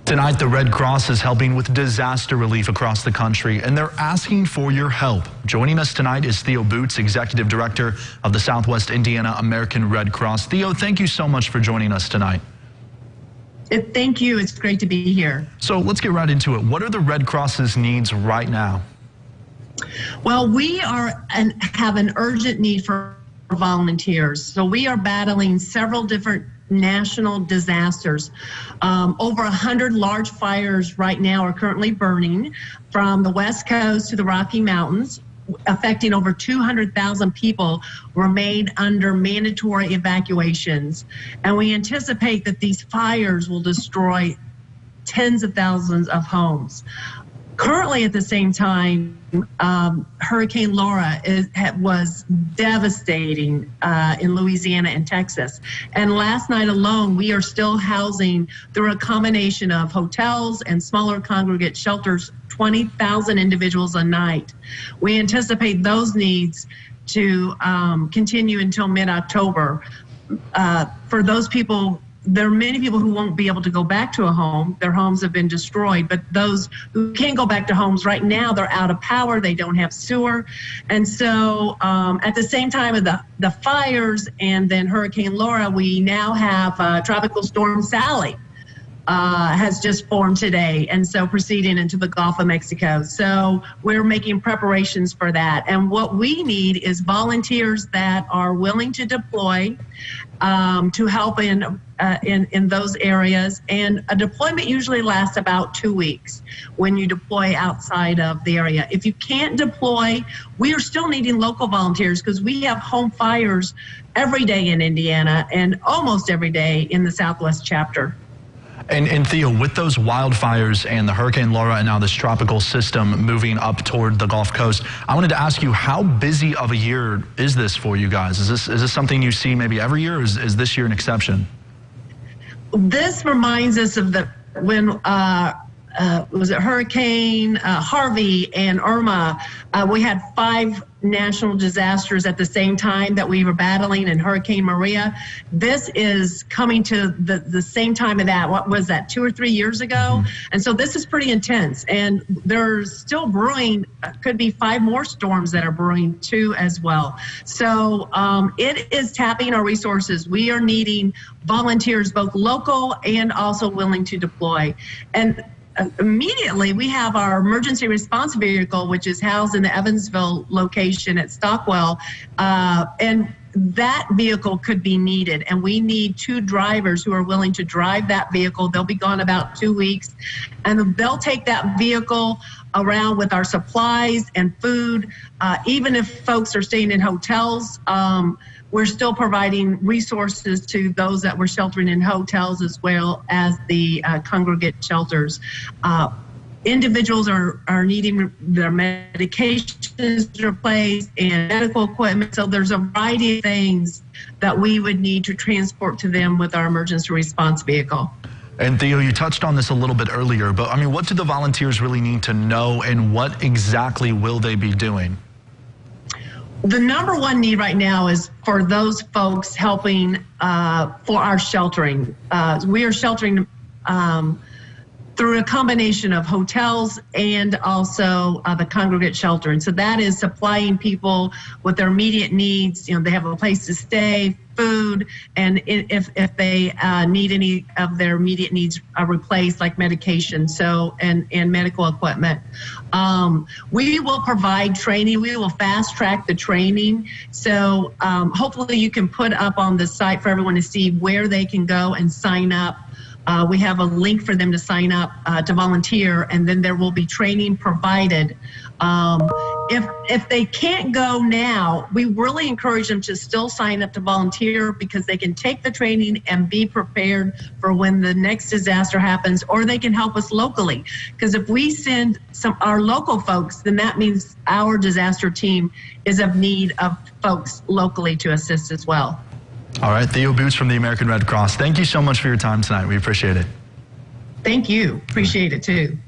Tonight, the Red Cross is helping with disaster relief across the country, and they're asking for your help. Joining us tonight is Theo Boots, Executive Director of the Southwest Indiana American Red Cross. Theo, thank you so much for joining us tonight. Thank you. It's great to be here. So let's get right into it. What are the Red Cross's needs right now? Well, we have an urgent need for volunteers. So we are battling several different national disasters. Over 100 large fires right now are currently burning from the West Coast to the Rocky Mountains, affecting over 200,000 people remain under mandatory evacuations. And we anticipate that these fires will destroy tens of thousands of homes. Currently, at the same time, Hurricane Laura was devastating in Louisiana and Texas. And last night alone, we are still housing, through a combination of hotels and smaller congregate shelters, 20,000 individuals a night. We anticipate those needs to continue until mid-October. For those people, there are many people who won't be able to go back to a home. Their homes have been destroyed, but those who can go back to homes right now, they're out of power, they don't have sewer. And so at the same time of the fires and then Hurricane Laura, we now have Tropical Storm Sally has just formed today, and so proceeding into the Gulf of Mexico. So we're making preparations for that. And what we need is volunteers that are willing to deploy to help in those areas. And a deployment usually lasts about 2 weeks when you deploy outside of the area. If you can't deploy, we are still needing local volunteers because we have home fires every day in Indiana and almost every day in the Southwest chapter. And Theo, with those wildfires and the Hurricane Laura and now this tropical system moving up toward the Gulf Coast, I wanted to ask you, how busy of a year is this for you guys? Is this something you see maybe every year, or is this year an exception? This reminds us of when was it Hurricane Harvey and Irma? We had 5 national disasters at the same time that we were battling, and Hurricane Maria. This is coming to the same time of that. What was that, 2 or 3 years ago? Mm-hmm. And so this is pretty intense, and there's still brewing, could be 5 more storms that are brewing too as well. So it is tapping our resources. We are needing volunteers, both local and also willing to deploy. And immediately, we have our emergency response vehicle, which is housed in the Evansville location at Stockwell, and that vehicle could be needed. And we need 2 drivers who are willing to drive that vehicle. They'll be gone about 2 weeks, and they'll take that vehicle around with our supplies and food. Even if folks are staying in hotels, we're still providing resources to those that were sheltering in hotels as well as the congregate shelters. Individuals are needing their medications replaced and medical equipment. So there's a variety of things that we would need to transport to them with our emergency response vehicle. And Theo, you touched on this a little bit earlier, but I mean, what do the volunteers really need to know, and what exactly will they be doing? The number one need right now is for those folks helping for our sheltering. We are sheltering through a combination of hotels and also the congregate shelter. And so that is supplying people with their immediate needs. You know, they have a place to stay, food, and if they need any of their immediate needs replaced, like medication, and medical equipment. We will provide training. We will fast track the training. So hopefully you can put up on the site for everyone to see where they can go and sign up. We have a link for them to sign up to volunteer, and then there will be training provided. If they can't go now, we really encourage them to still sign up to volunteer, because they can take the training and be prepared for when the next disaster happens, or they can help us locally. Because if we send our local folks, then that means our disaster team is of need of folks locally to assist as well. All right, Theo Boots from the American Red Cross, thank you so much for your time tonight. We appreciate it. Thank you. Appreciate it too.